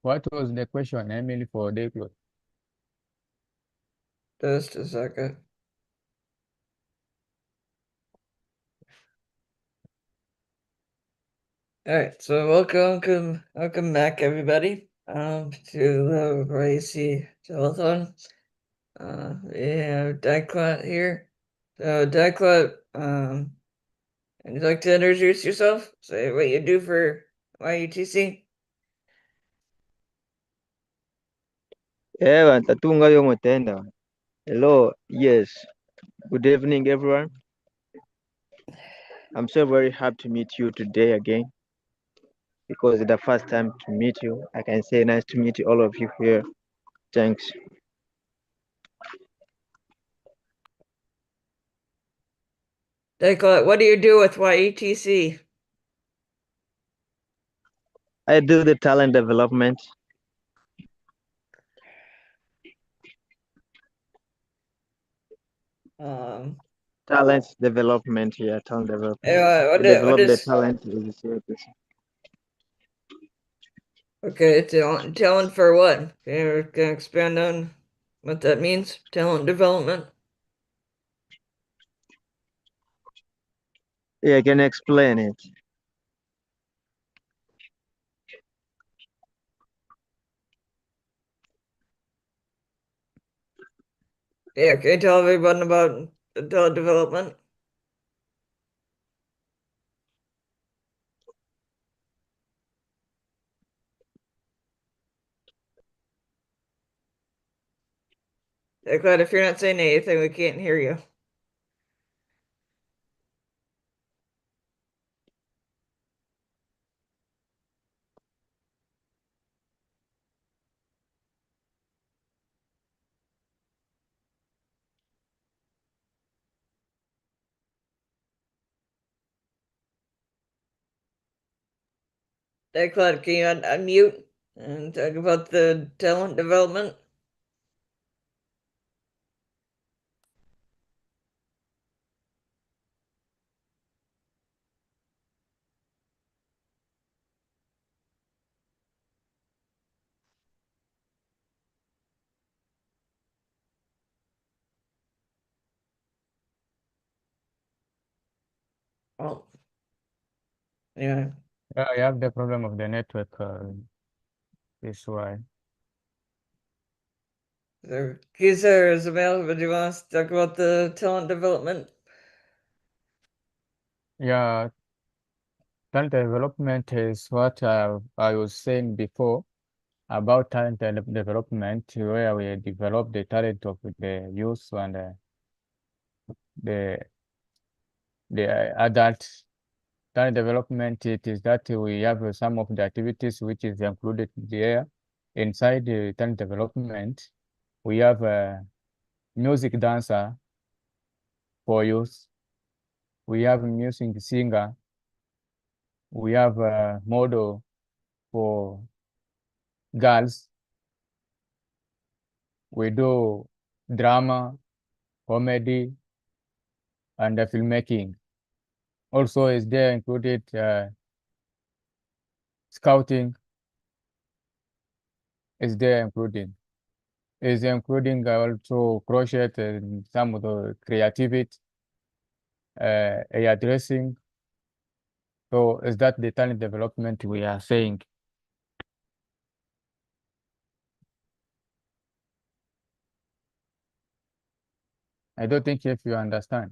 What was the question, Emily, for day close? Just a second. All right, so welcome back, everybody, to the YETC Telethon. We have Declat here. So, Declat, would you like to introduce yourself? Say what you do for YETC. Tatunga Yomotenda. Hello, yes. Good evening, everyone. I'm so very happy to meet you today again because it's the first time to meet you. I can say nice to meet all of you here. Thanks. Declat, what do you do with YETC? I do the talent development. Um, Talent development, yeah, talent development. what We develop the is talent. okay? Talent for what? Can you expand on what that means? Talent development. Yeah, I can explain it. Yeah, can you tell everyone about the talent development? Glad if you're not saying anything, we can't hear you. Glad can you unmute and talk about the talent development? Oh, yeah. Yeah, I have the problem of the network. This why. So, Kisa or Zamel, would you want us to talk about the talent development? Yeah, talent development is what I was saying before about talent development, where we develop the talent of the youth and the adult. Talent development, it is that we have some of the activities which is included there. Inside the talent development, we have a music dancer for youth. We have a music singer. We have a model for girls. We do drama, comedy, and filmmaking. Also, is there included scouting? Is there including? Is including also crochet and some of the creativity, hairdressing. So is that the talent development we are saying? I don't think if you understand.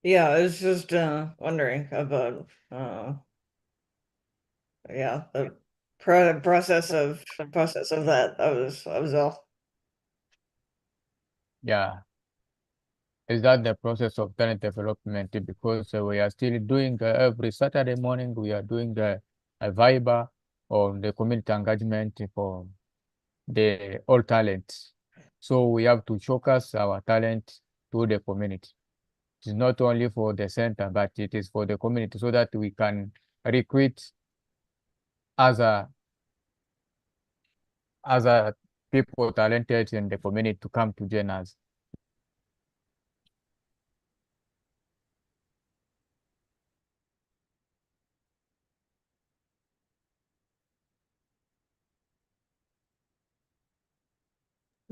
Yeah, I was just wondering about yeah, the process of that. That was all. Yeah. Is that the process of talent development? Because we are still doing every Saturday morning, we are doing a Viber on the community engagement for the all talents. So we have to showcase our talent to the community. It's not only for the center, but it is for the community so that we can recruit other other people talented in the community to come to join us.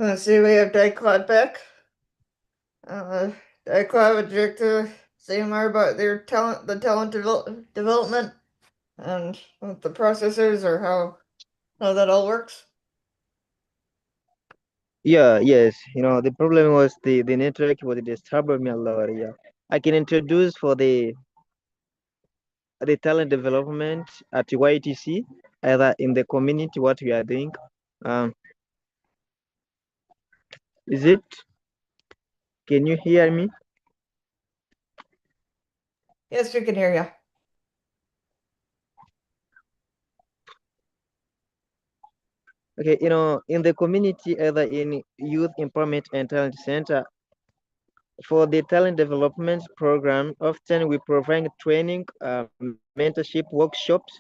Let's see, we have Diclad back. Diclad, would you like to say more about the talent development and what the process is, or how that all works? Yeah, yes. The problem was the network was disturbing me a lot. Yeah, I can introduce for the talent development at YTC, either in the community what we are doing. Um, is it? Can you hear me? Yes, we can hear you. Okay, in the community, either in youth empowerment and talent center, for the talent development program, often we provide training, mentorship workshops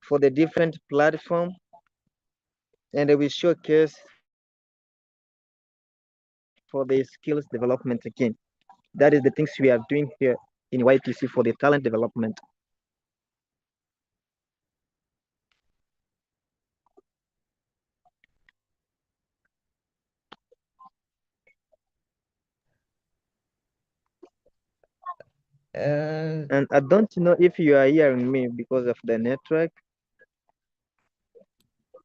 for the different platform, and we showcase for the skills development again. That is the things we are doing here in YTC for the talent development. And And I don't know if you are hearing me because of the network.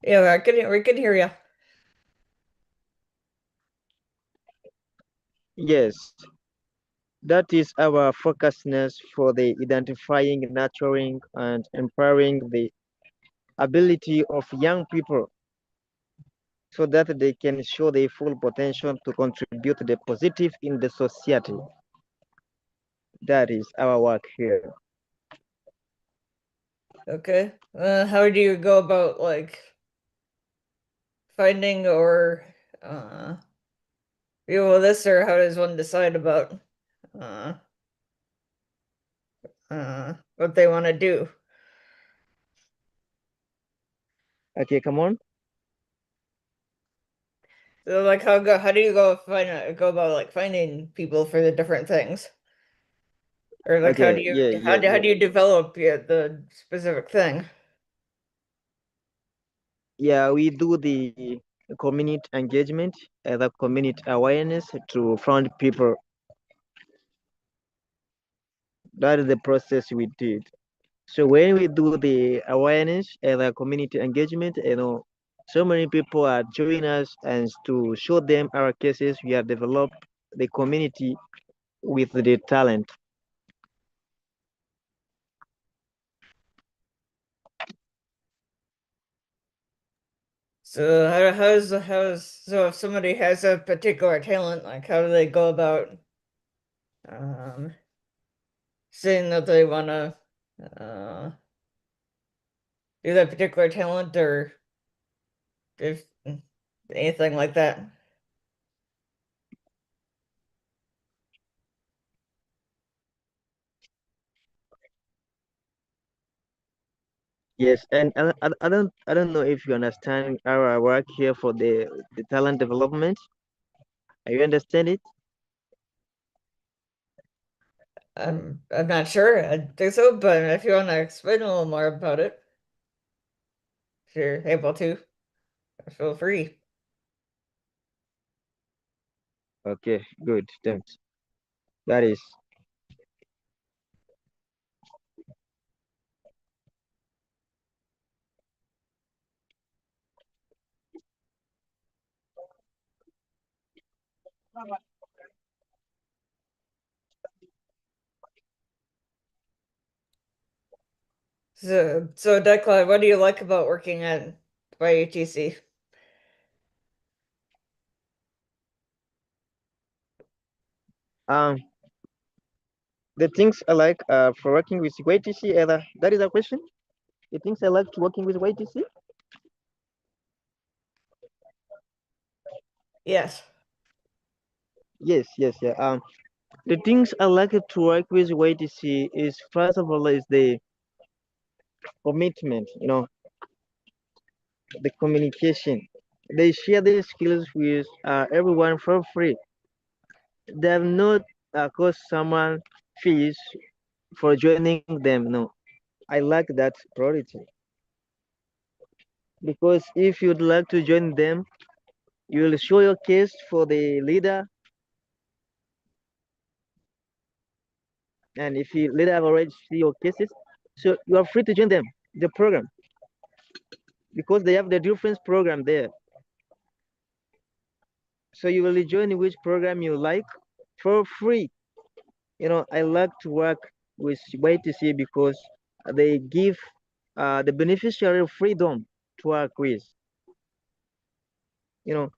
yeah, we can hear you. Yes, that is our focusedness for the identifying, nurturing, and empowering the ability of young people so that they can show their full potential to contribute the positive in the society. That is our work here. Okay. How do you go about like finding or view this, or how does one decide about uh what they want to do? Okay, come on. So like how do you go about like finding people for the different things? Or like Okay, yeah, yeah, how yeah. do you develop the specific thing? Yeah, we do the community engagement, the community awareness to find people. That is the process we did. So when we do the awareness and the community engagement, so many people are joining us, and to show them our cases, we have developed the community with the talent. So so if somebody has a particular talent, like how do they go about um saying that they want to uh do that particular talent, or if anything like that? Yes, and I don't know if you understand our work here for the talent development. Are you understand it? I'm not sure. I think so, but if you want to explain a little more about it, if you're able to, feel free. Okay, good. Thanks. That is. So Declan, what do you like about working at YETC? Um, the things I like for working with YTC, that is a question. The things I like to working with YTC. Yes. Yes, yes, yeah. The things I like to work with YTC is first of all is the commitment. The communication. They share their skills with everyone for free. They have not cost someone fees for joining them. No, I like that priority because if you'd like to join them, You will show your case for the leader. And if you leader have already see your cases, so you are free to join them, the program, because they have the different program there. So you will join which program you like for free. I like to work with YTC because they give the beneficiary freedom to work with. No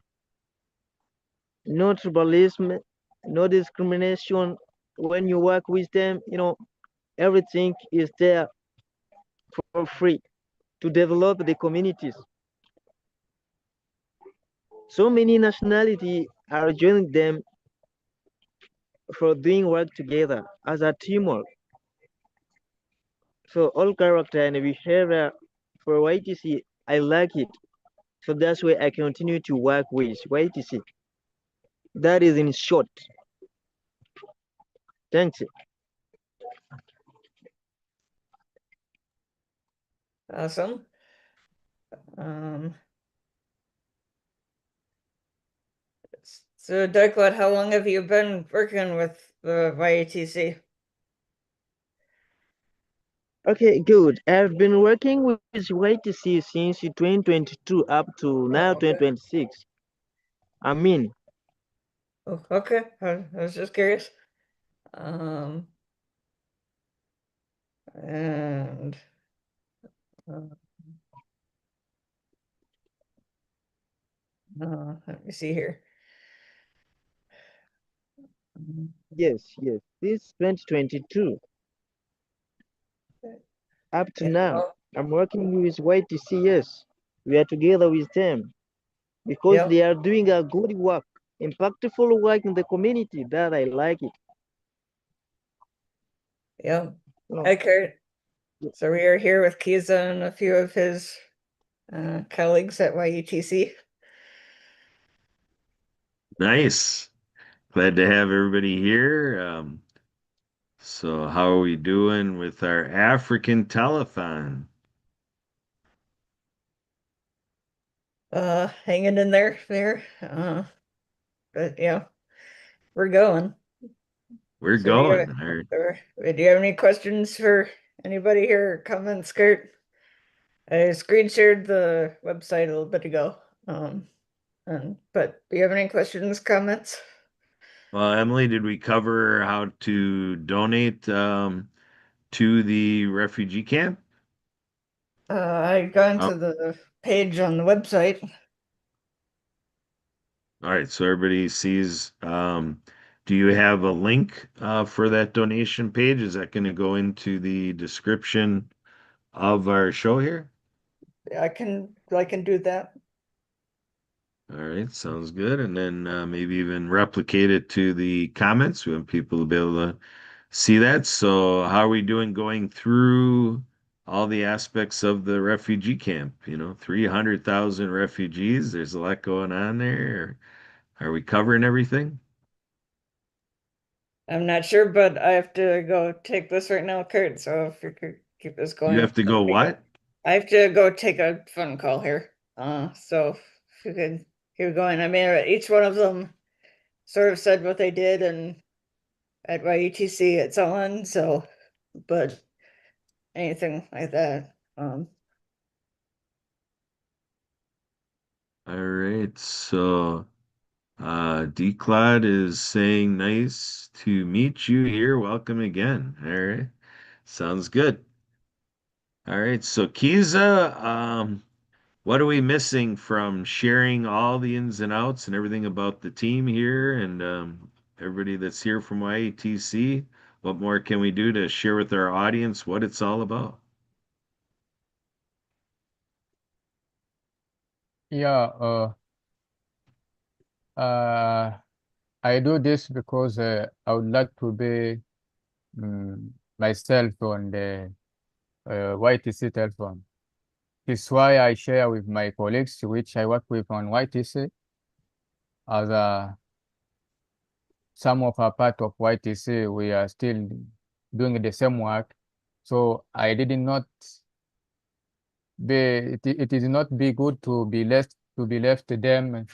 tribalism, no discrimination. When you work with them, everything is there for free to develop the communities. So many nationalities are joining them for doing work together as a teamwork. So all character and behavior for YTC, I like it. So that's why I continue to work with YTC. That is in short. Thanks. Awesome. So Declan, how long have you been working with the YETC? Okay, good. I've been working with YTC since 2022 up to now Okay. 2026. I mean, Oh, okay. I was just curious. And let me see here. yes. This 2022 up to Yeah, now, well, I'm working with YTC. Yes, we are together with them because yep, they are doing a good work, impactful work in the community. That I like it. yep. You know, Hi, Kurt. So we are here with Kiza and a few of his colleagues at YETC. Nice. Glad to have everybody here. So how are we doing with our African telethon? Hanging in there. But yeah, we're going. We're So do you going. All right. do you have any questions for anybody here? Or comments, Kurt? I screen shared the website a little bit ago. But do you have any questions, comments? Well, Emily, did we cover how to donate to the refugee camp? I got Oh, into the page on the website. all right. So everybody sees. Do you have a link for that donation page? Is that going to go into the description of our show here? I can do that. All right, sounds good. And then maybe even replicate it to the comments. We want people to be able to see that. So, how are we doing going through all the aspects of the refugee camp? 300,000 refugees. There's a lot going on there. Are we covering everything? I'm not sure, but I have to go take this right now, Kurt. So if you could keep this going, You have to go what? I have to go take a phone call here. So if you could keep going. I mean, each one of them sort of said what they did and at YETC it's on. So, but anything like that. All right. So, Declad is saying, nice to meet you here. Welcome again. All right. Sounds good. All right. So, Kiza, what are we missing from sharing all the ins and outs and everything about the team here and everybody that's here from YATC? What more can we do to share with our audience what it's all about? Yeah, I do this because I would like to be myself on the YTC telephone. This is why I share with my colleagues, which I work with on YTC, as some of our part of YTC, we are still doing the same work. So I did not be, it is not be good to be left to them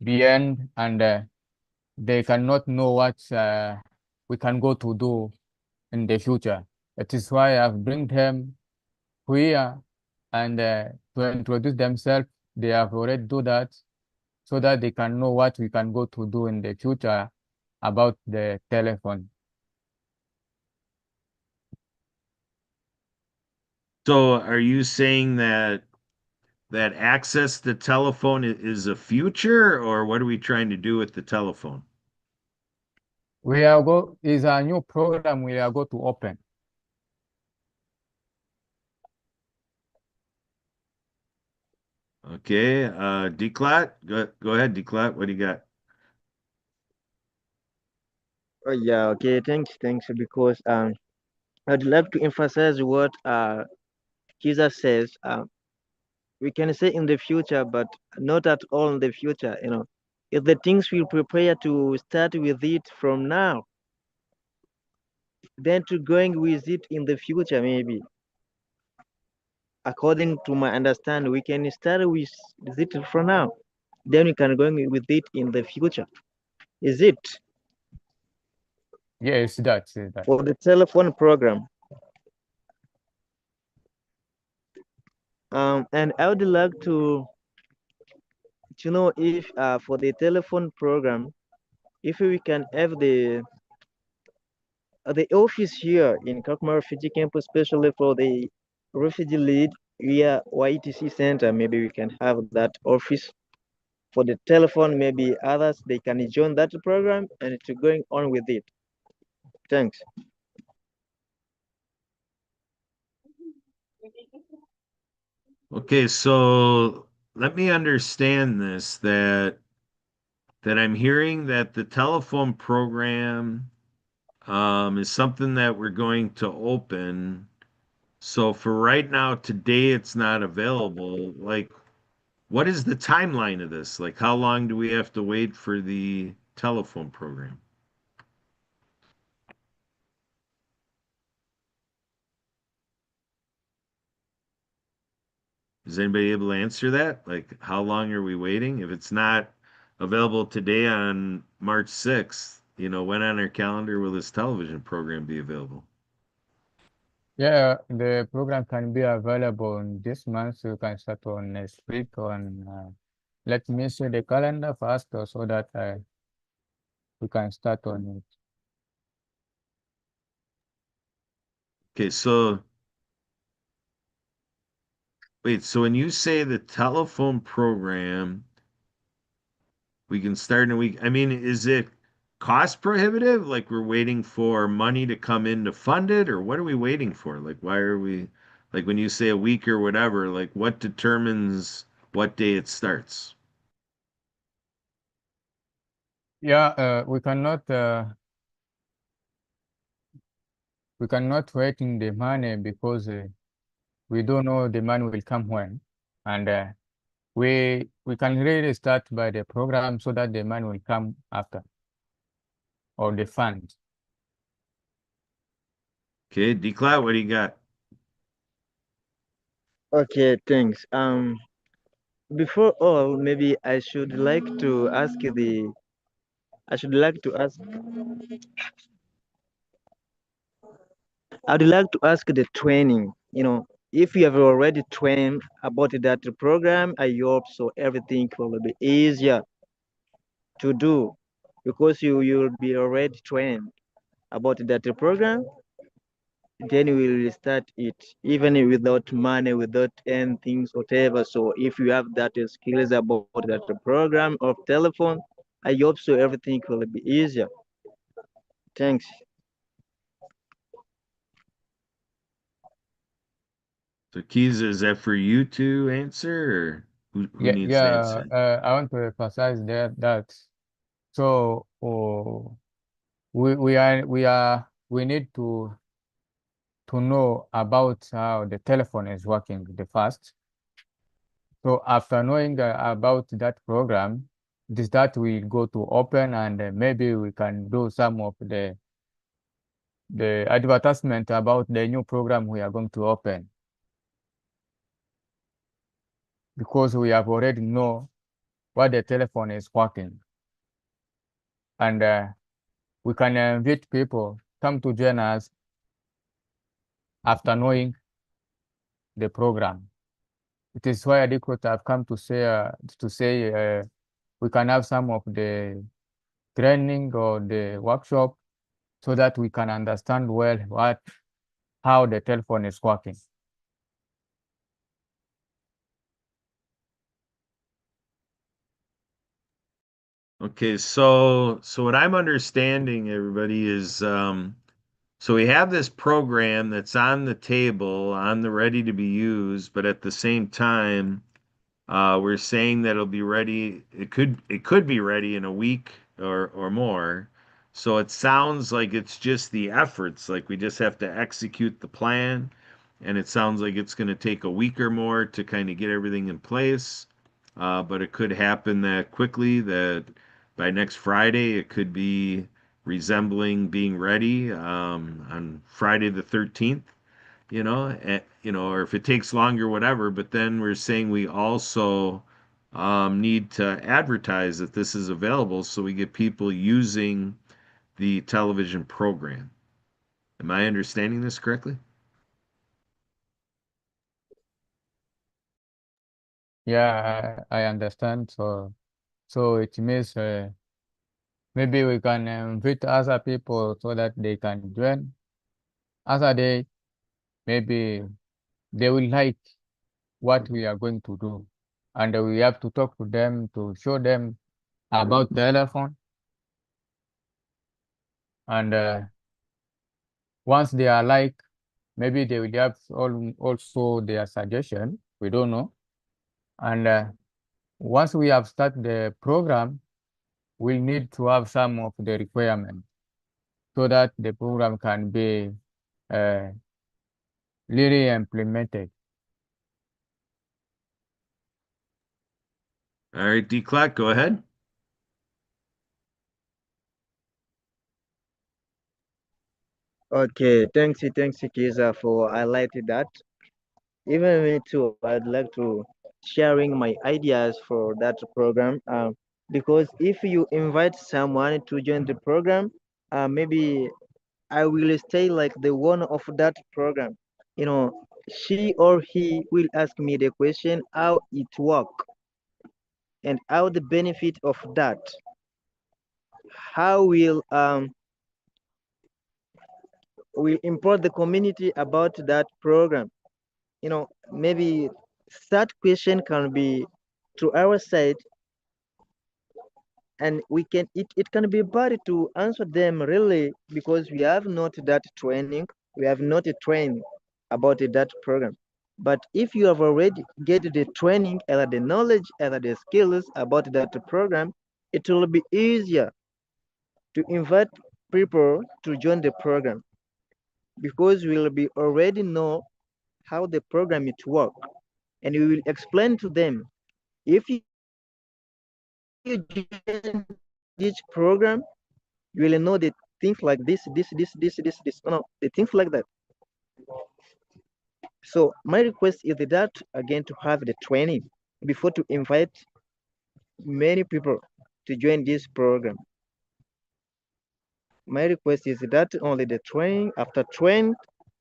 the end, and they cannot know what we can go to do in the future. That is why I've bring them here and to introduce themselves. They have already do that so that they can know what we can go to do in the future about the telephone. So are you saying that access to telephone is a future, or what are we trying to do with the telephone? We are go is a new program we are going to open. Okay, Declat, go ahead, Declat. What do you got? Oh yeah, okay, thanks, because I'd like to emphasize what Jesus says. We can say in the future, but not at all in the future. If the things we prepare to start with it from now, then to going with it in the future, maybe. According to my understanding, we can start with it from now. Then we can go with it in the future. Is it? Yes, that's that. For the telephone program. And I would like to know if for the telephone program, if we can have the office here in Kakuma Refugee Camp, especially for the refugee lead via YETC Center, maybe we can have that office. For the telephone, maybe others, they can join that program and to going on with it. Thanks. Okay, so let me understand this, that I'm hearing that the telephone program is something that we're going to open. So for right now, today it's not available. Like, what is the timeline of this? Like, how long do we have to wait for the telephone program? Is anybody able to answer that? Like, how long are we waiting? If it's not available today on March 6th, when on our calendar will this television program be available? Yeah, the program can be available in this month. So you can start on next week on. Let me see the calendar first so that we can start on it. Okay, so wait, so when you say the telephone program, we can start in a week. I mean, is it cost prohibitive? Like we're waiting for money to come in to fund it, or what are we waiting for? Like, why are we, like when you say a week or whatever, like what determines what day it starts? Yeah, we cannot wait in the money because we don't know the money will come when, and we can really start by the program so that the money will come after, or the fund. Okay, Declat, what do you got? Okay, thanks. Before all, maybe I should like to ask I should like to ask, I'd like to ask the training, if you have already trained about that program, I hope so everything will be easier to do because you'll be already trained about that program. Then we will start it even without money, without any things, whatever. So if you have that skills about that program of telephone, I hope so everything will be easier. Thanks. So Keys, is that for you to answer, or who Yeah, needs to yeah. answer it? I want to emphasize that. So we need to know about how the telephone is working the first. So after knowing about that program, this that we go to open, and maybe we can do some of the advertisement about the new program we are going to open, because we have already know what the telephone is working. And we can invite people come to join us after knowing the program. It is why adequate have come to say we can have some of the training or the workshop so that we can understand well how the telephone is working. Okay, so what I'm understanding, everybody, is so we have this program that's on the table, on the ready to be used, but at the same time, we're saying that it'll be ready. It could be ready in a week or more. So it sounds like it's just the efforts, like we just have to execute the plan, and it sounds like it's going to take a week or more to kind of get everything in place. But it could happen that quickly, that by next Friday it could be resembling being ready on Friday the 13th, or if it takes longer, whatever. But then we're saying we also need to advertise that this is available so we get people using the television program. Am I understanding this correctly? Yeah, I understand. So it means maybe we can invite other people so that they can join. Other day, maybe they will like what we are going to do. And we have to talk to them to show them about the telephone. And once they are like, maybe they will have also their suggestion. We don't know. And once we have started the program, we need to have some of the requirements so that the program can be uh, really implemented. All right, D. Clark, go ahead. Okay, thanks, Kiza, for highlighting that. Even me too, I'd like to sharing my ideas for that program. Because if you invite someone to join the program, maybe I will stay like the one of that program. You know, she or he will ask me the question how it work and how the benefit of that. How will import the community about that program. Maybe that question can be to our side, and it can be bad to answer them really because we have not that training, we have not a training about that program. But if you have already get the training and the knowledge and the skills about that program, it will be easier to invite people to join the program because we will be already know how the program it work, and we will explain to them, if you join this program, you will know the things like this, the things like that. So my request is that again to have the training before to invite many people to join this program. My request is that only the training, after training,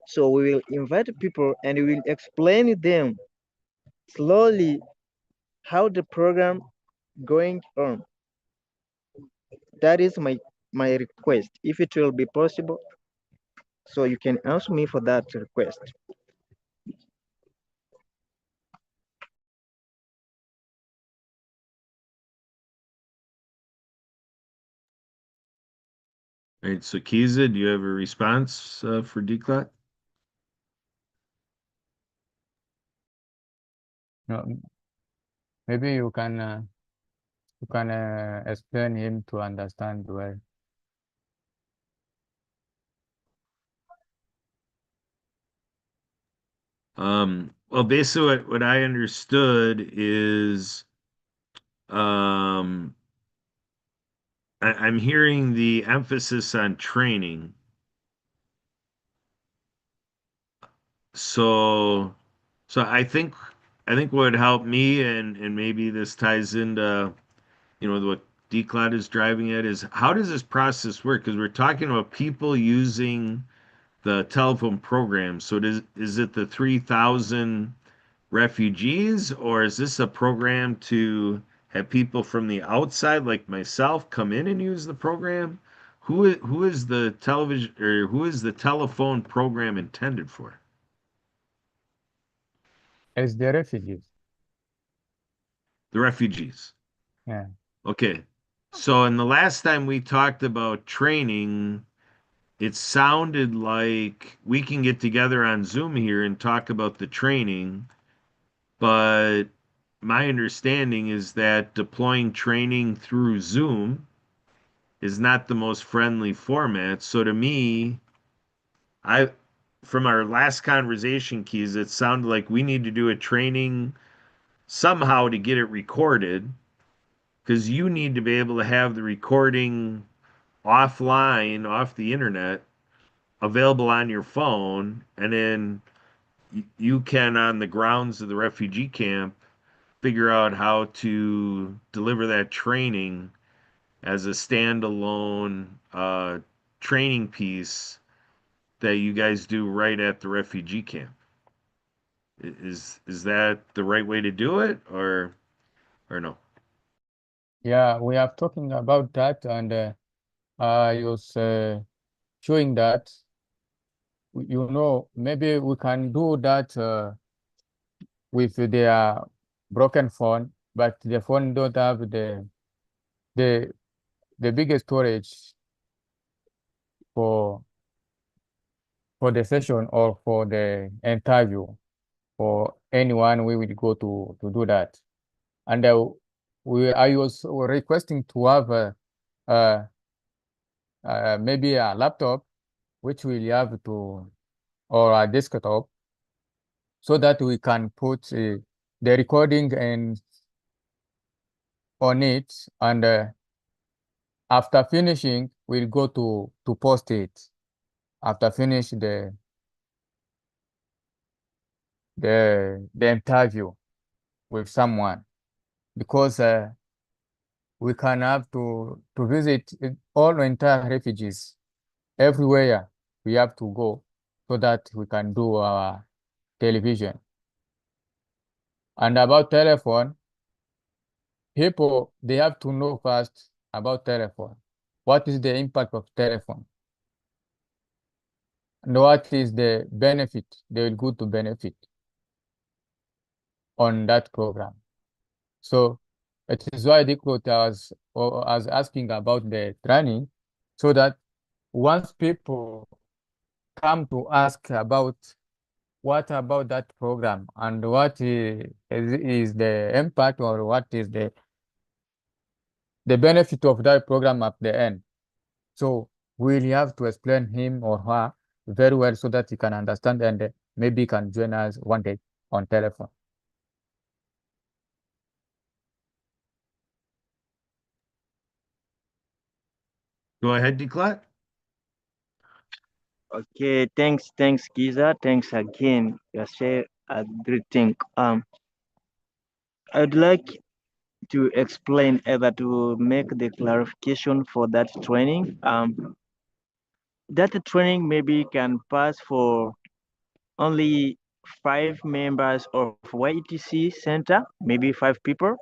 so we will invite people and we will explain them slowly how the program going on. That is my request. If it will be possible, so you can answer me for that request. All right, so Kiza, do you have a response for D. Clark? No, maybe you can explain him to understand well. Well, basically, what I understood is um, I'm hearing the emphasis on training. So, so I think I think what would help me, and maybe this ties into, what Decloud is driving at, is how does this process work? Because we're talking about people using the telephone program. So is it the 3,000 refugees, or is this a program to have people from the outside, like myself, come in and use the program? Who is the television, or who is the telephone program intended for? As the refugees. The refugees. Yeah. Okay. So in the last time we talked about training, it sounded like we can get together on Zoom here and talk about the training, but my understanding is that deploying training through Zoom is not the most friendly format. So to me, I from our last conversation, Keys, it sounded like we need to do a training somehow to get it recorded, because you need to be able to have the recording offline, off the internet, available on your phone, and then you can, on the grounds of the refugee camp, figure out how to deliver that training as a standalone training piece that you guys do right at the refugee camp. Is that the right way to do it, or no? Yeah, we are talking about that, and I was showing that, maybe we can do that with their broken phone, but the phone don't have the the biggest storage for the session or for the interview. For anyone, we will go to do that. And I was requesting to have uh, maybe a laptop, which will have to, or a desktop, so that we can put the recording and on it, and after finishing, we'll go to post it after finish the interview with someone, because we can have to visit all entire refugees everywhere we have to go, so that we can do our television. And about telephone, people, they have to know first about telephone. What is the impact of telephone? And what is the benefit they will go to benefit on that program? So it is why the quote was asking about the training, so that once people come to ask about what about that program and what is the impact, or what is the benefit of that program at the end. So we'll have to explain him or her very well, so that he can understand, and maybe can join us one day on telephone. Go ahead, Declat. Okay, thanks, Giza. Thanks again. You say a great thing. I'd like to explain either to make the clarification for that training. That training maybe can pass for only 5 members of YETC Center, maybe 5 people.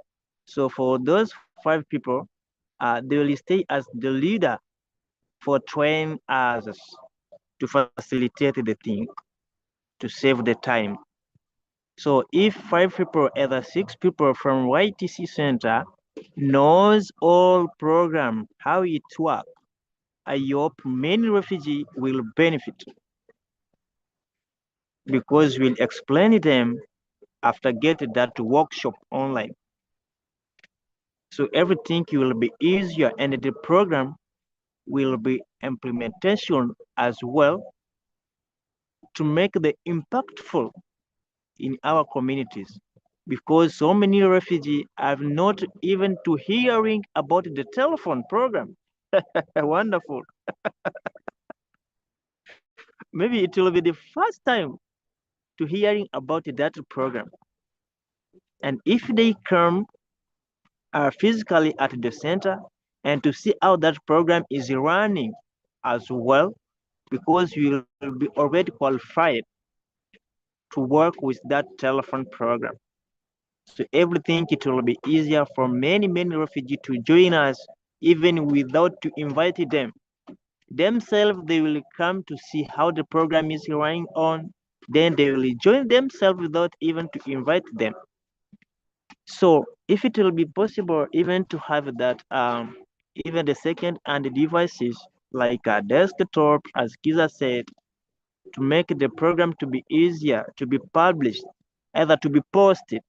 So for those 5 people, they will stay as the leader for train others to facilitate the thing, to save the time. So if 5 people, either 6 people from YTC Center knows all program, how it works, I hope many refugees will benefit, because we'll explain them after getting that workshop online. So everything will be easier, and the program will be implementation as well, to make the impactful in our communities, because so many refugees have not even to hearing about the telephone program. Wonderful. Maybe it will be the first time to hearing about that program. And if they come physically at the center and to see how that program is running as well, because you will be already qualified to work with that telephone program. So everything it will be easier for many refugees to join us even without to invite them. Themselves they will come to see how the program is running on, then they will join themselves without even to invite them. So if it will be possible even to have that even the second hand devices like a desktop, as Kiza said, to make the program to be easier to be published, either to be posted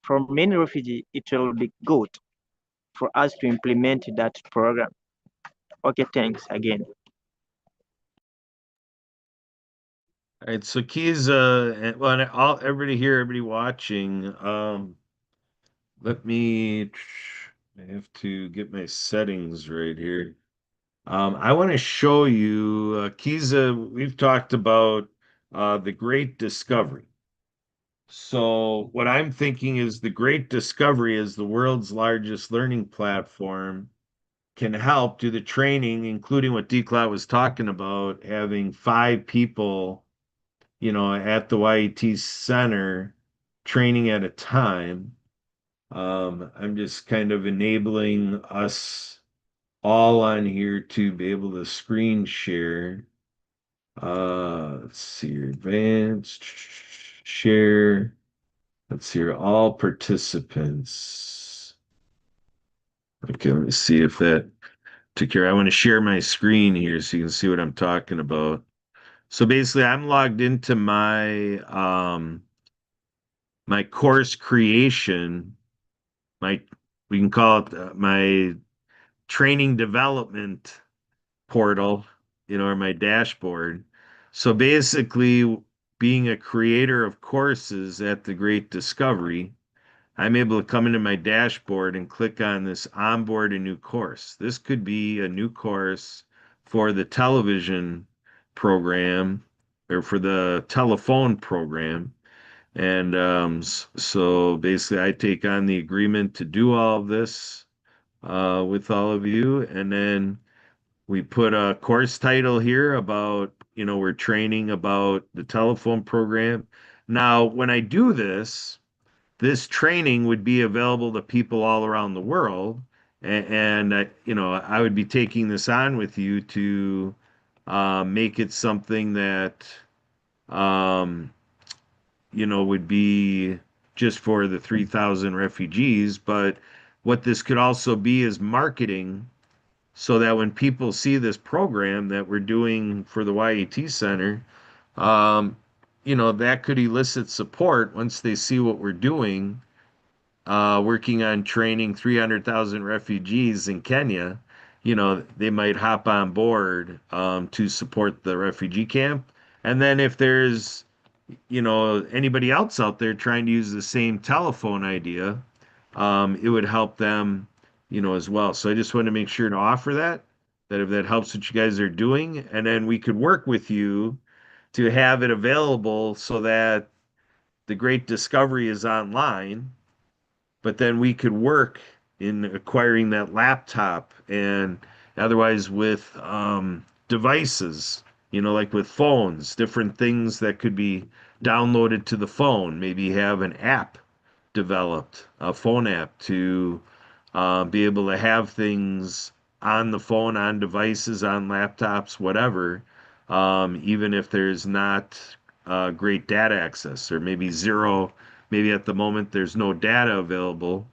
for many refugees, it will be good for us to implement that program. Okay, thanks again. All right, so keys, well, and all everybody here, everybody watching, let me, I have to get my settings right here. I want to show you, Kiza, we've talked about the Great Discovery. So what I'm thinking is the Great Discovery is the world's largest learning platform can help do the training, including what Declat was talking about, having 5 people, at the YET Center training at a time. I'm just kind of enabling us all on here to be able to screen share. Let's see your advanced share. Let's see here, all participants. Okay, let me see if that took care. I want to share my screen here so you can see what I'm talking about. So basically, I'm logged into my course creation, my we can call it my training development portal, or my dashboard. So basically, being a creator of courses at the Great Discovery, I'm able to come into my dashboard and click on this onboard a new course. This could be a new course for the television program or for the telephone program. And so basically, I take on the agreement to do all of this with all of you. And then we put a course title here about, we're training about the telephone program. Now, when I do this training would be available to people all around the world. And I would be taking this on with you to make it something that, um, would be just for the 3,000 refugees. But what this could also be is marketing so that when people see this program that we're doing for the YET Center, um, that could elicit support once they see what we're doing, working on training 300,000 refugees in Kenya. They might hop on board to support the refugee camp. And then if there's anybody else out there trying to use the same telephone idea, it would help them, as well. So I just want to make sure to offer that if that helps what you guys are doing, and then we could work with you to have it available so that the Great Discovery is online, but then we could work in acquiring that laptop and otherwise with devices, like with phones, different things that could be downloaded to the phone, maybe have an app developed, a phone app to be able to have things on the phone, on devices, on laptops, whatever, even if there's not great data access or maybe zero, maybe at the moment there's no data available,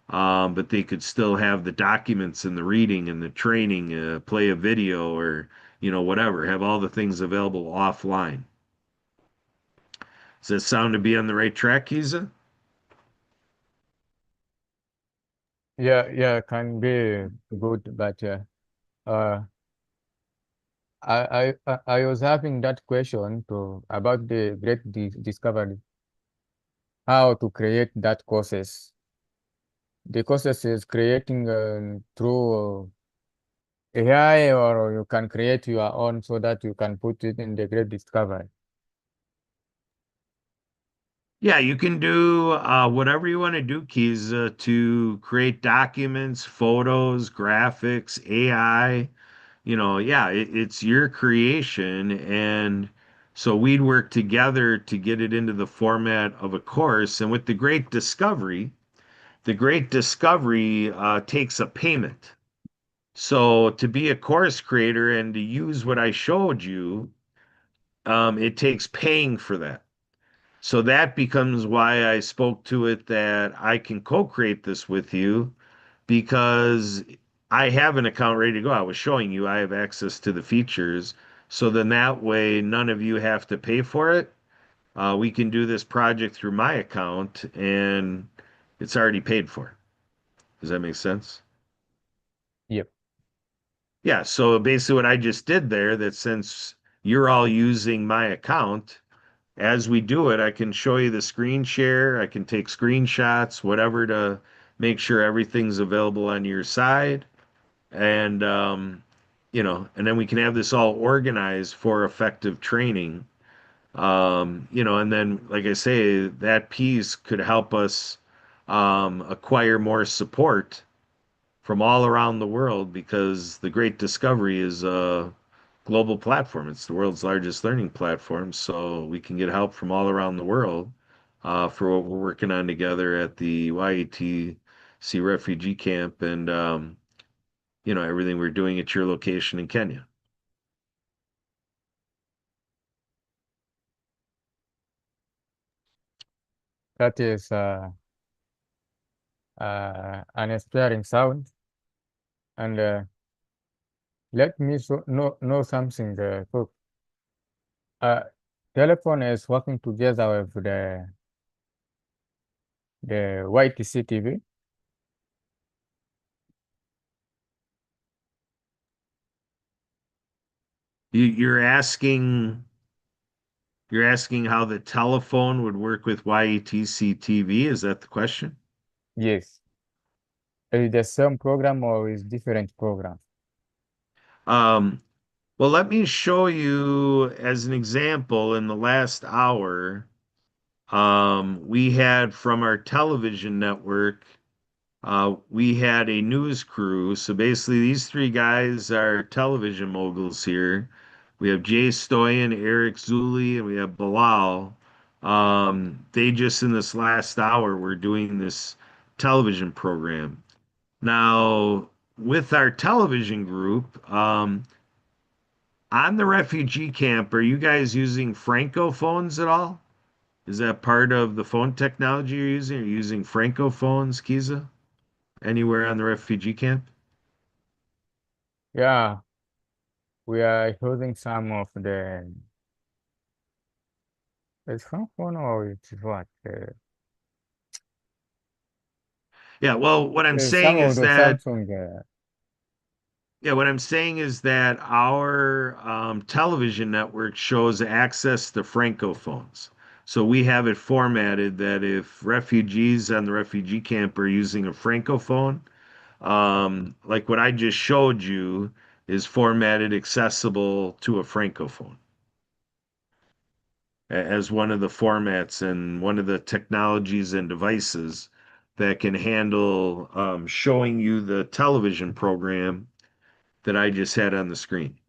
but they could still have the documents and the reading and the training, play a video or, whatever, have all the things available offline. Does that sound to be on the right track, Kiza? Yeah, can be good, but uh, I was having that question about the great discovery, how to create that courses. The courses is creating through AI, or you can create your own so that you can put it in the great discovery. Yeah, you can do whatever you want to do, Keys, to create documents, photos, graphics, AI. Yeah, it's your creation. And so we'd work together to get it into the format of a course. And with the Great Discovery takes a payment. So to be a course creator and to use what I showed you, it takes paying for that. So that becomes why I spoke to it that I can co-create this with you because I have an account ready to go. I was showing you I have access to the features. So then that way, none of you have to pay for it. We can do this project through my account and it's already paid for. Does that make sense? Yep. Yeah. So basically, what I just did there, that since you're all using my account, as we do it, I can show you the screen share. I can take screenshots, whatever, to make sure everything's available on your side. And, and then we can have this all organized for effective training. And then, like I say, that piece could help us acquire more support from all around the world because the Great Discovery is a global platform. It's the world's largest learning platform, so we can get help from all around the world for what we're working on together at the YETC refugee camp and everything we're doing at your location in Kenya. That is an inspiring sound. And let me know something. So, uh, telephone is working together with the YTC TV. You're asking how the telephone would work with YETC TV. Is that the question? Yes. Is the same program or is different program? Um, well, let me show you as an example in the last hour. We had from our television network, we had a news crew. So basically, these three guys are television moguls here. We have Jay Stoyan, Eric Zuli, and we have Bilal. They just in this last hour were doing this television program. Now, with our television group, on the refugee camp, are you guys using Franco phones at all? Is that part of the phone technology you're using? Are you using Franco phones, Kiza? Anywhere on the refugee camp? Yeah, we are using some of the. It's from phone or it's what? Yeah, well, what I'm Some saying of is the that Samsung. yeah, what I'm saying is that our television network shows access to Franco phones. So we have it formatted that if refugees on the refugee camp are using a Francophone, like what I just showed you is formatted accessible to a Francophone as one of the formats and one of the technologies and devices that can handle showing you the television program that I just had on the screen.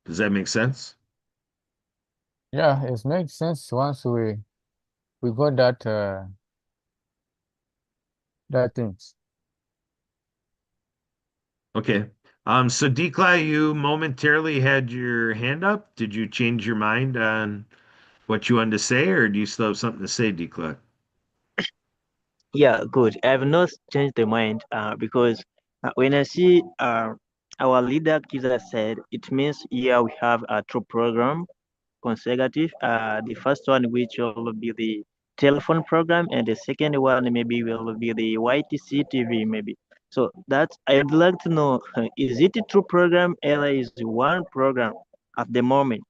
Does that make sense? Yeah, it makes sense once we got that things. Okay. So Dikla, you momentarily had your hand up. Did you change your mind on what you wanted to say, or do you still have something to say, Dikla? Yeah, good. I have not changed the mind because when I see our leader Kiza said, it means here we have a true program consecutive. The first one which will be the telephone program, and the second one maybe will be the YTC TV maybe. So that I'd like to know, is it a true program or is it one program at the moment?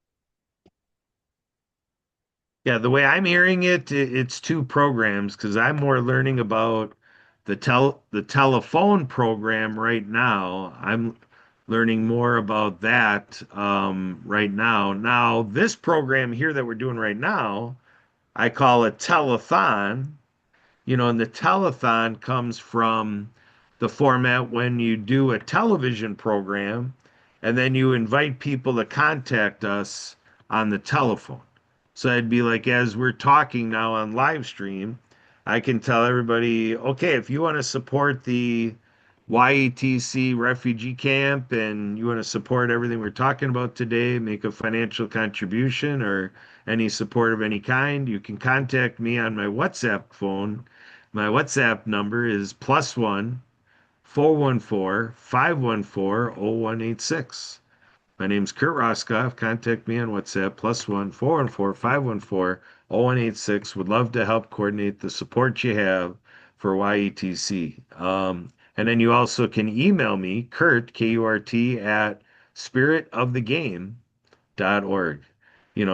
Yeah, the way I'm hearing it, it's two programs because I'm more learning about the telephone program right now. learning more about that right now. Now, this program here that we're doing right now, I call it telethon. And the telethon comes from the format when you do a television program and then you invite people to contact us on the telephone. So it'd be like, as we're talking now on live stream, I can tell everybody, okay, if you want to support the YETC refugee camp and you want to support everything we're talking about today, make a financial contribution or any support of any kind, you can contact me on my WhatsApp phone. My WhatsApp number is +1 414 514 0186. My name's Kurt Roskoff. Contact me on WhatsApp +1 414 514 0186. Would love to help coordinate the support you have for YETC. And then you also can email me, Kurt, KURT, at spiritofthegame.org.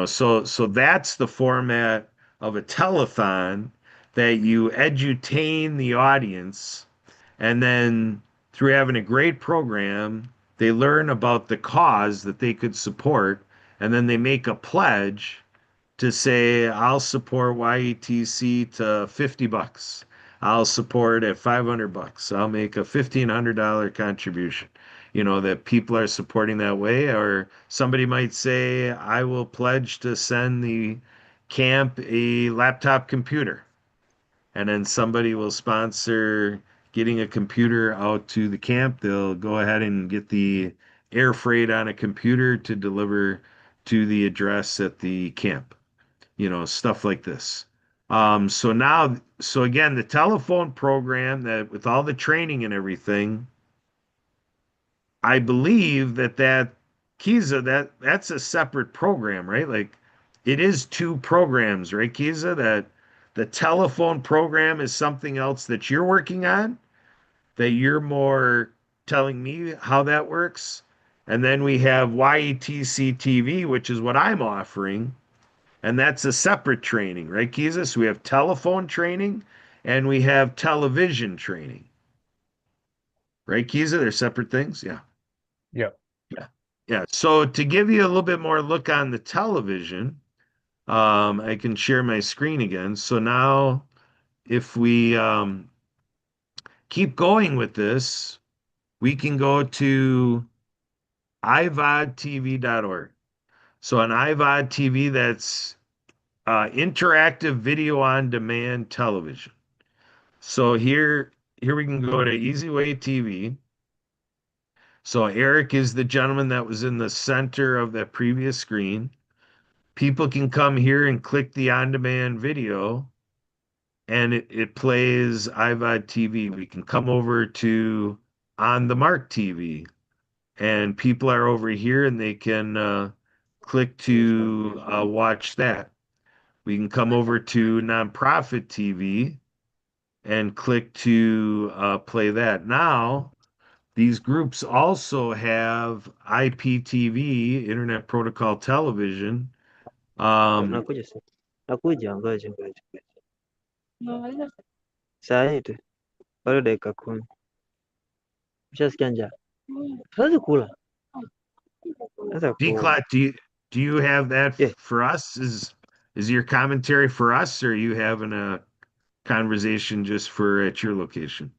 So that's the format of a telethon, that you edutain the audience, and then through having a great program, they learn about the cause that they could support, and then they make a pledge to say, I'll support YETC to $50. I'll support at $500. I'll make a $1,500 contribution. That people are supporting that way. Or somebody might say, I will pledge to send the camp a laptop computer. And then somebody will sponsor getting a computer out to the camp. They'll go ahead and get the air freight on a computer to deliver to the address at the camp, stuff like this. So again, the telephone program, that with all the training and everything, I believe that Kiza, that's a separate program, right? Like, it is two programs, right, Kiza? That the telephone program is something else that you're working on, that you're more telling me how that works. And then we have YETC TV, which is what I'm offering, and that's a separate training, right, Kiza? So we have telephone training and we have television training, right, Kiza? They're separate things. Yeah. Yeah. Yeah. Yeah. So to give you a little bit more look on the television, I can share my screen again. So now if we keep going with this, we can go to ivodtv.org. So on iVod TV, that's interactive video on demand television. So here we can go to Easy Way TV. So Eric is the gentleman that was in the center of that previous screen. People can come here and click the on-demand video, and it plays iVod TV. We can come over to On the Mark TV, and people are over here and they can click to watch that. We can come over to Nonprofit TV and click to play that. Now, these groups also have IPTV, Internet Protocol Television. Nakuja sasa. Nakuja, ngoja ngoja. Saa hii tu. Bado dakika 10. Ushasikia njaa? Tuwezi kula. Sasa kula. Declat, do you have that Yeah. for us? Is your commentary for us, or are you having a conversation just for at your location?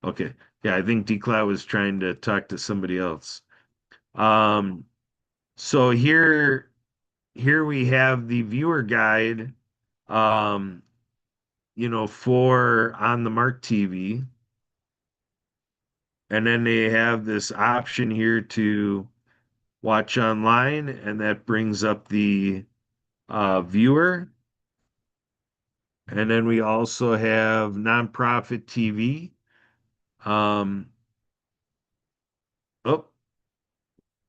Okay. Yeah, I think Declat was trying to talk to somebody else. So here we have the viewer guide, um, for On the Mark TV. And then they have this option here to watch online, and that brings up the viewer. And then we also have Nonprofit TV. Oh,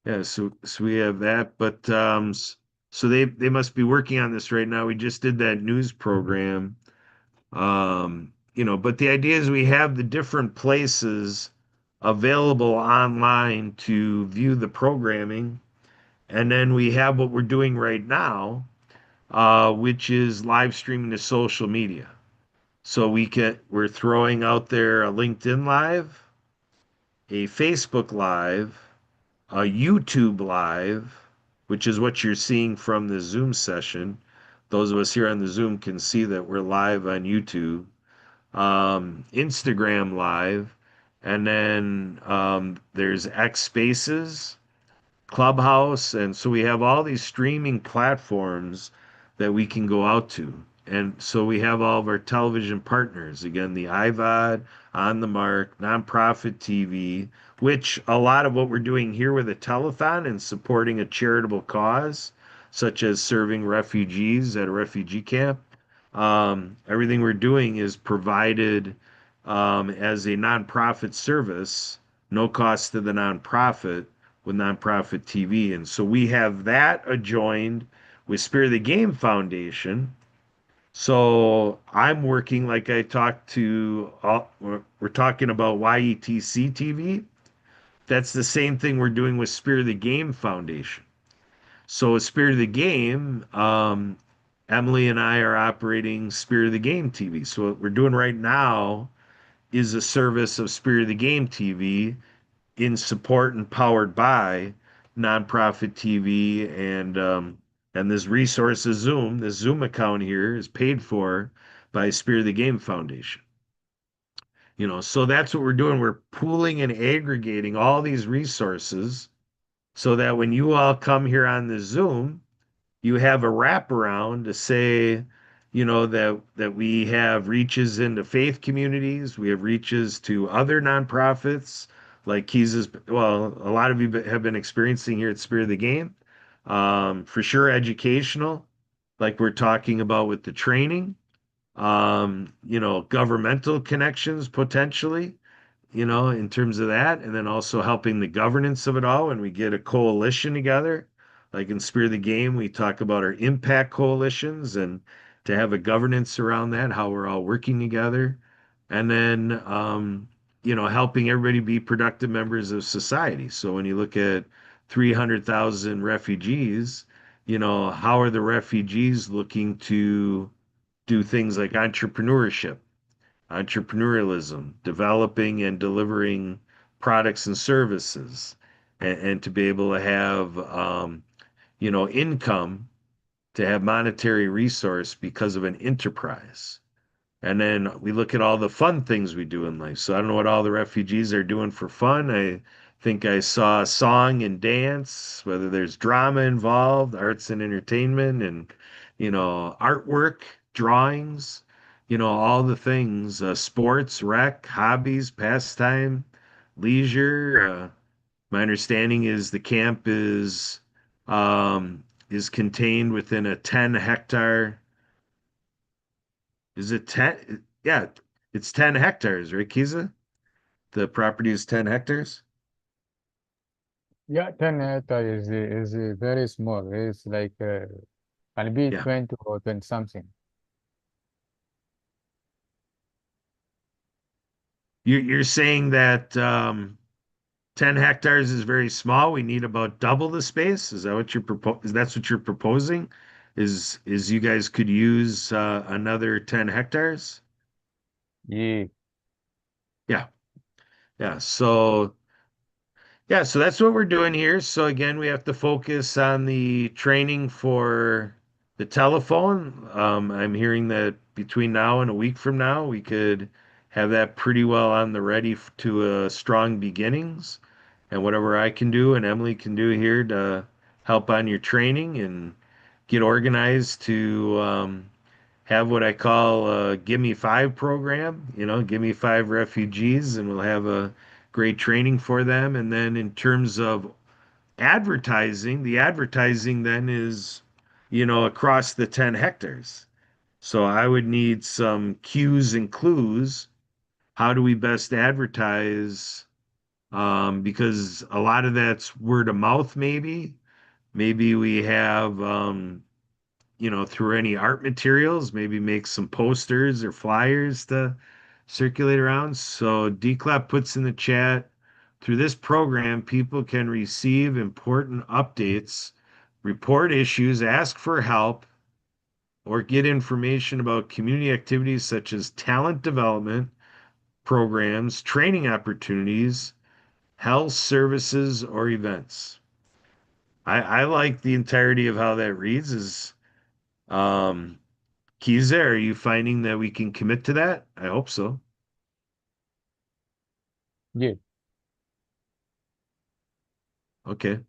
yeah, so we have that, but so they must be working on this right now. We just did that news program. But the idea is we have the different places available online to view the programming. And then we have what we're doing right now, which is live streaming to social media. So we're throwing out there a LinkedIn Live. a Facebook Live, a YouTube Live, which is what you're seeing from the Zoom session. Those of us here on the Zoom can see that we're live on YouTube, Instagram Live, and then there's X Spaces, Clubhouse, and so we have all these streaming platforms that we can go out to. And so we have all of our television partners. Again, the IVOD, On the Mark, Nonprofit TV, which a lot of what we're doing here with a telethon and supporting a charitable cause, such as serving refugees at a refugee camp. Everything we're doing is provided as a nonprofit service, no cost to the nonprofit with nonprofit TV. And so we have that adjoined with Spirit of the Game Foundation. So I'm working like I talked to, we're talking about YETC TV. That's the same thing we're doing with Spirit of the Game Foundation. So with Spirit of the Game, Emily and I are operating Spirit of the Game TV. So what we're doing right now is a service of Spirit of the Game TV in support and powered by nonprofit TV and this resource is Zoom. This Zoom account here is paid for by Spirit of the Game Foundation. So that's what we're doing. We're pooling and aggregating all these resources so that when you all come here on the Zoom, you have a wraparound to say, that we have reaches into faith communities, we have reaches to other nonprofits, like well, a lot of you have been experiencing here at Spirit of the Game. For sure, educational, like we're talking about with the training, governmental connections potentially, in terms of that, and then also helping the governance of it all when we get a coalition together. Like in Spirit of the Game, we talk about our impact coalitions and to have a governance around that, how we're all working together. And then, helping everybody be productive members of society. So when you look at 300,000 refugees, how are the refugees looking to do things like entrepreneurialism, developing and delivering products and services, and to be able to have, income, to have monetary resource because of an enterprise. And then we look at all the fun things we do in life. So I don't know what all the refugees are doing for fun. I think I saw song and dance, whether there's drama involved, arts and entertainment, and, artwork, drawings, all the things, sports, rec, hobbies, pastime, leisure. My understanding is the camp is contained within a 10 hectare. Is it 10? Yeah, it's 10 hectares, right, Kiza? The property is 10 hectares. Yeah, 10 hectares is very small. It's like can be Yeah. 20 or 20 something. You're saying that 10 hectares is very small. We need about double the space. Is that what you're is that's what you're proposing? Is you guys could use another 10 hectares? Yeah. Yeah. Yeah. So that's what we're doing here. So again, we have to focus on the training for the telephone. I'm hearing that between now and a week from now, we could have that pretty well on the ready to strong beginnings. And whatever I can do and Emily can do here to help on your training and get organized to have what I call a Give Me Five program. Give me five refugees, and we'll have a great training for them. And then in terms of advertising, the advertising then is, across the 10 hectares. So I would need some cues and clues. How do we best advertise? Because a lot of that's word of mouth, maybe. Maybe we have, through any art materials, maybe make some posters or flyers to circulate around. So DCLAP puts in the chat, through this program, people can receive important updates, report issues, ask for help, or get information about community activities such as talent development programs, training opportunities, health services, or events. I like the entirety of how that reads. Is Kiza, are you finding that we can commit to that? I hope so. Yeah. Okay,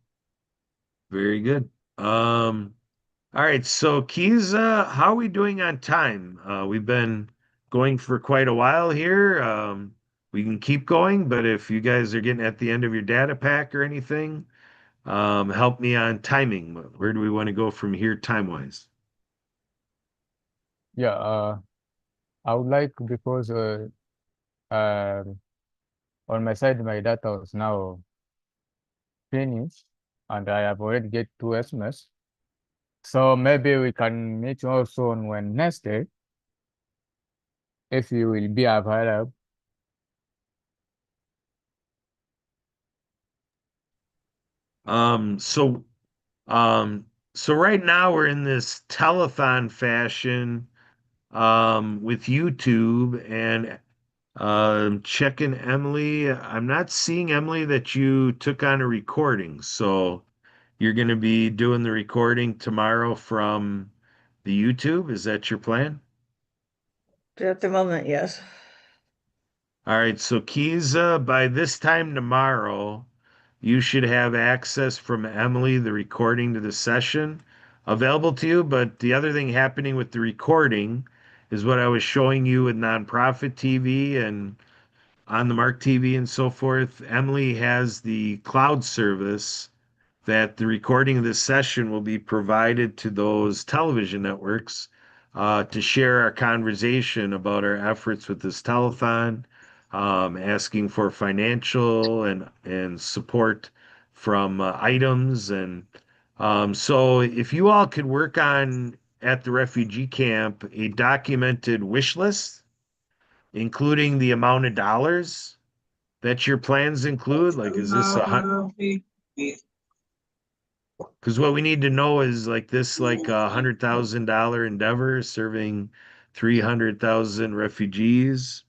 very good. All right, so Kiza, how are we doing on time? We've been going for quite a while here. We can keep going, but if you guys are getting at the end of your data pack or anything, help me on timing. Where do we want to go from here time-wise? Yeah. I would like, because on my side, my data is now finished, and I have already get 2 SMS. So maybe we can meet also on Wednesday if you will be available. Um, so um, so right now we're in this telethon fashion with YouTube and checking Emily. I'm not seeing Emily that you took on a recording, so you're going to be doing the recording tomorrow from the YouTube. Is that your plan? At the moment, yes. All right, so Kiza, by this time tomorrow, you should have access from Emily, the recording to the session available to you. But the other thing happening with the recording is what I was showing you with Nonprofit TV and on the Mark TV and so forth. Emily has the cloud service that the recording of this session will be provided to those television networks to share our conversation about our efforts with this telethon, asking for financial and support from items. And so if you all could work on at the refugee camp a documented wish list, including the amount of dollars that your plans include, like is this because what we need to know is like this, like $100,000 endeavor serving 300,000 refugees.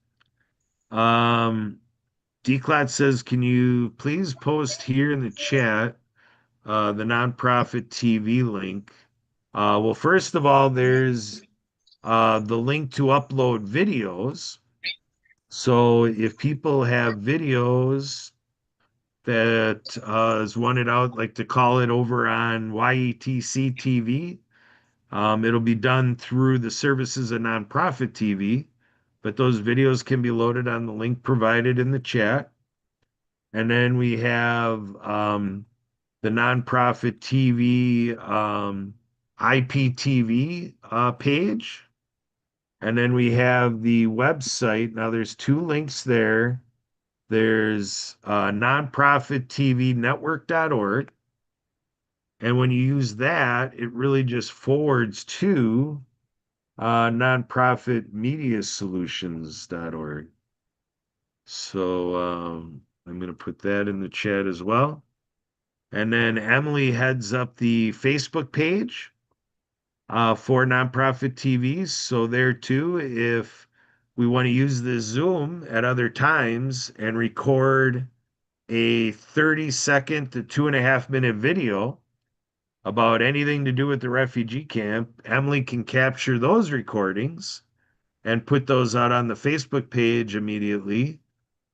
Um, DCLAT says, can you please post here in the chat the nonprofit TV link? Well, first of all, there's the link to upload videos. So if people have videos that is wanted out, like to call it over on YETC TV. It'll be done through the services of nonprofit TV, but those videos can be loaded on the link provided in the chat. And then we have the nonprofit TV IPTV page. And then we have the website. Now there's two links there. There's nonprofittvnetwork.org. And when you use that, it really just forwards to nonprofitmediasolutions.org. So I'm going to put that in the chat as well. And then Emily heads up the Facebook page for nonprofit TVs. So there too, if we want to use the Zoom at other times and record a 30-second to 2.5 minute video about anything to do with the refugee camp, Emily can capture those recordings and put those out on the Facebook page immediately,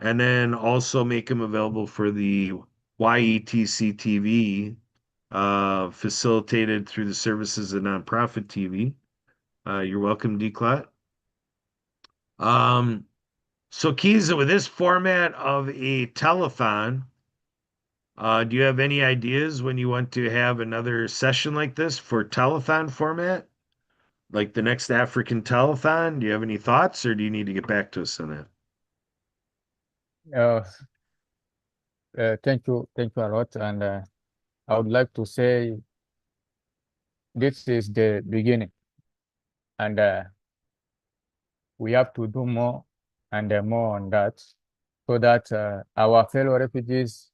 and then also make them available for the YETC TV, facilitated through the services of nonprofit TV. You're welcome, DCLAT. So Kiza, with this format of a telethon, do you have any ideas when you want to have another session like this for telethon format? Like the next African telethon? Do you have any thoughts or do you need to get back to us on that? Uh, thank you a lot. And I would like to say this is the beginning, and we have to do more and more on that, so that our fellow refugees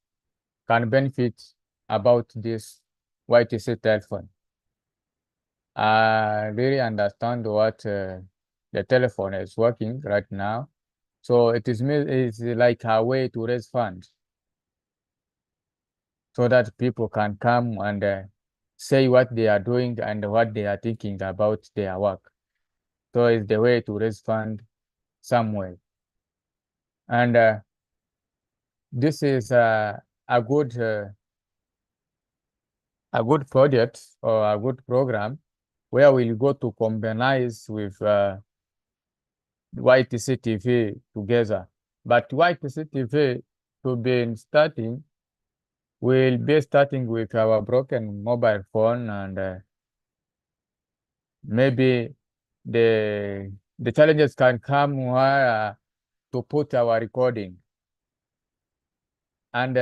can benefit about this YTC telephone. I really understand what the telephone is working right now. So it's like a way to raise funds. so that people can come and say what they are doing and what they are thinking about their work. So it's the way to raise fund somewhere. And this is a good project or a good program where we'll go to combinize with YTC TV together. But YTC TV to be starting, we'll be starting with our broken mobile phone, and maybe the challenges can come where to put our recording. And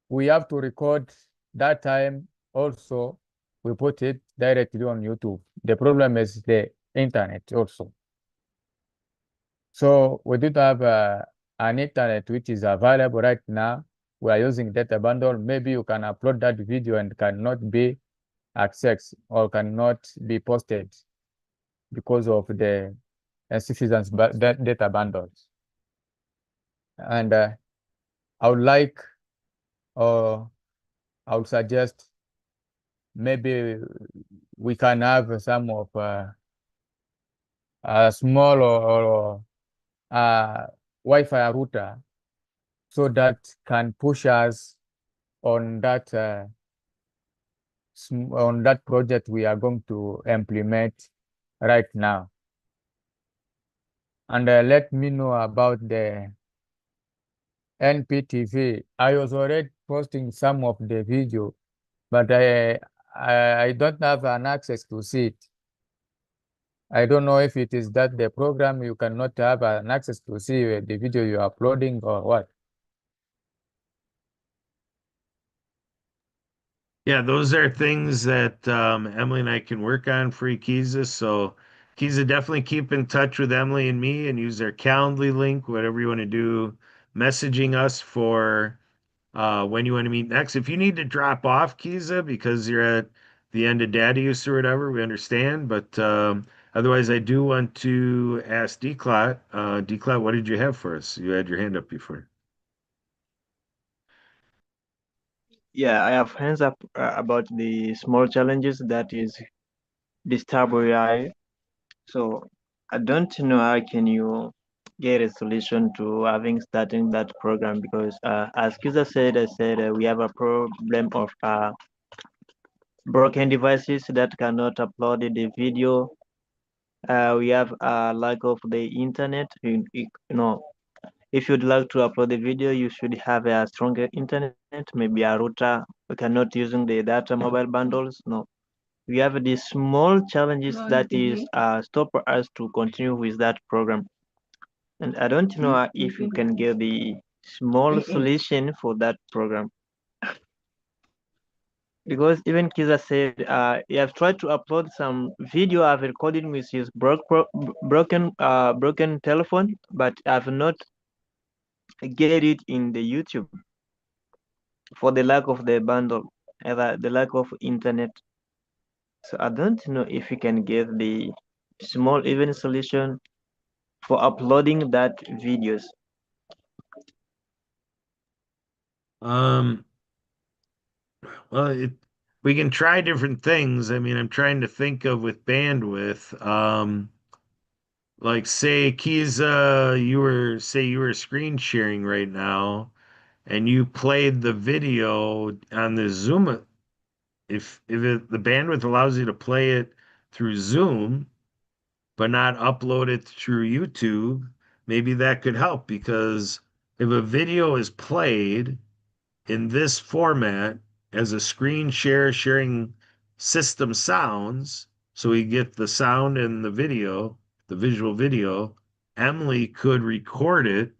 we have to record that time also. We put it directly on YouTube. The problem is the internet also. So we do have an internet which is available right now. We are using data bundle. Maybe you can upload that video and cannot be accessed or cannot be posted because of the insufficient data bundles. And I would like, or I would suggest, maybe we can have some of a small or Wi-Fi router, so that can push us on that project we are going to implement right now. And let me know about the NPTV. I was already posting some of the video, but I don't have an access to see it. I don't know if it is that the program you cannot have an access to see the video you're uploading or what. Yeah, those are things that Emily and I can work on for you, Kiza. So, Kiza, definitely keep in touch with Emily and me and use our Calendly link, whatever you want to do, messaging us for when you want to meet next. If you need to drop off, Kiza, because you're at the end of data use or whatever, we understand. But otherwise, I do want to ask Declat. Declat, what did you have for us? You had your hand up before. Yeah, I have hands up about the small challenges that is disturb AI. So I don't know how can you get a solution to having starting that program because as Kiza said, I said we have a problem of broken devices that cannot upload the video. We have a lack of the internet. You know, if you'd like to upload the video, you should have a stronger internet, maybe a router. We cannot using the data mobile bundles. No, we have these small challenges that is stop us to continue with that program. And I don't know if you can give the small solution for that program. Because even Kiza said he have tried to upload some video I've recorded with his broken telephone, but I've not get it in the YouTube for the lack of the bundle, the lack of internet. So I don't know if you can get the small even solution for uploading that videos. Um, well, we can try different things. I mean, I'm trying to think of with bandwidth. Like say Kiza, you were screen sharing right now, and you played the video on the Zoom. The bandwidth allows you to play it through Zoom, but not upload it through YouTube, maybe that could help because if a video is played in this format as a screen sharing system sounds, so we get the sound and the video, the visual video, Emily could record it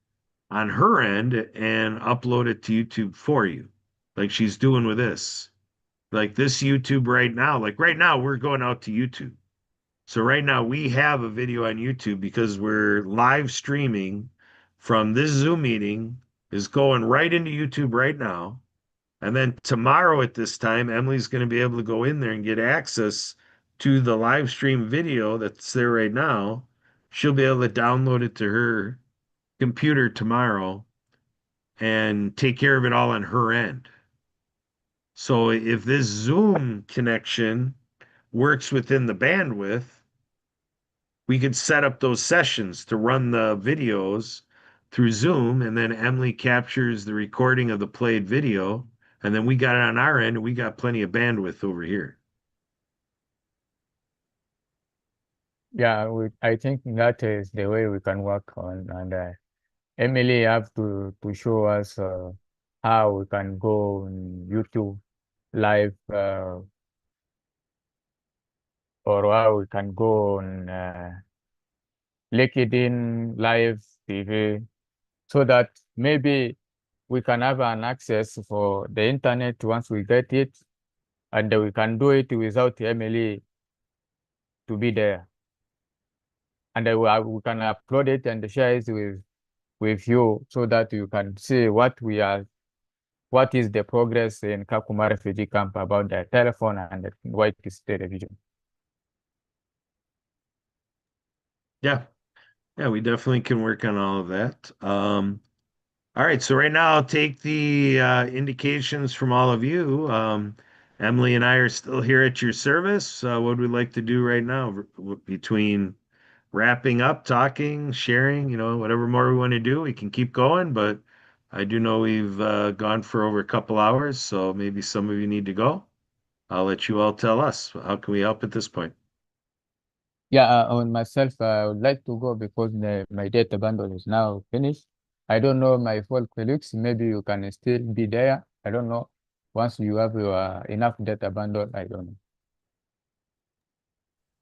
on her end and upload it to YouTube for you, like she's doing with this. Like this YouTube right now, like right now, we're going out to YouTube. So right now we have a video on YouTube because we're live streaming from this Zoom meeting is going right into YouTube right now. And then tomorrow at this time, Emily's going to be able to go in there and get access to the live stream video that's there right now. She'll be able to download it to her computer tomorrow and take care of it all on her end. So if this Zoom connection works within the bandwidth, we could set up those sessions to run the videos through Zoom, and then Emily captures the recording of the played video, and then we got it on our end, and we got plenty of bandwidth over here. Yeah, I think that is the way we can work on. And Emily have to show us how we can go on YouTube live or how we can go on LinkedIn live TV, so that maybe we can have an access for the internet once we get it, and we can do it without Emily to be there. And we can upload it and share it with you, so that you can see what is the progress in Kakuma refugee camp about the telephone and the YETC television. Yeah, we definitely can work on all of that. All right, so right now I'll take the indications from all of you. Emily and I are still here at your service. What would we like to do right now between wrapping up, talking, sharing, whatever more we want to do, we can keep going. But I do know we've gone for over a couple hours, so maybe some of you need to go. I'll let you all tell us. How can we help at this point? Yeah, on myself, I would like to go because my data bundle is now finished. I don't know my full colleagues. Maybe you can still be there. I don't know. Once you have your enough data bundle, I don't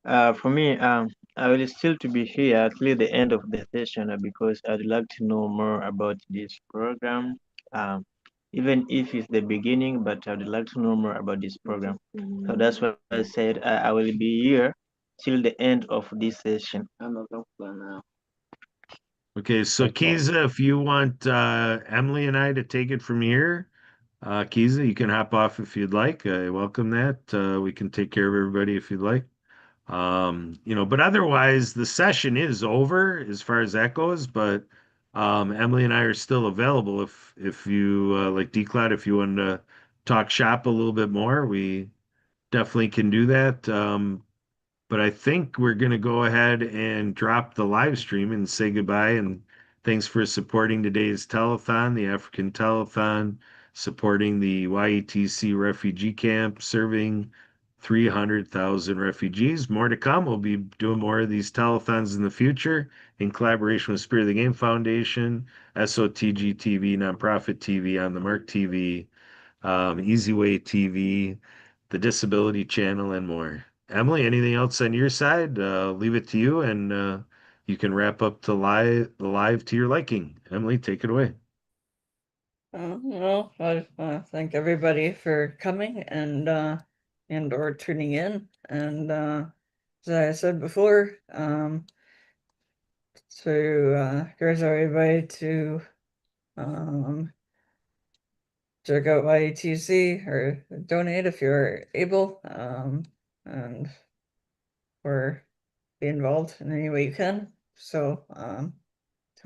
know. For me, I will still to be here till the end of the session because I'd like to know more about this program. Um, Even if it's the beginning, but I'd like to know more about this program. So that's why I said I will be here till the end of this session. Okay, so Okay. Kiza, if you want Emily and I to take it from here, Kiza, you can hop off if you'd like. I welcome that. We can take care of everybody if you'd like. But otherwise, the session is over as far as that goes. But Emily and I are still available if you like DCloud, if you want to talk shop a little bit more, we definitely can do that. But I think we're going to go ahead and drop the live stream and say goodbye. And thanks for supporting today's telethon, the African Telethon, supporting the YETC refugee camp, serving 300,000 refugees. More to come. We'll be doing more of these telethons in the future in collaboration with Spirit of the Game Foundation, SOTG TV, Nonprofit TV, On the Mark TV, Easy Way TV, the Disability Channel, and more. Emily, anything else on your side? Leave it to you, and you can wrap up the live to your liking. Emily, take it away. Well, I thank everybody for coming and or tuning in. And as I said before, to encourage everybody to check out YETC or donate if you're able, and or be involved in any way you can. So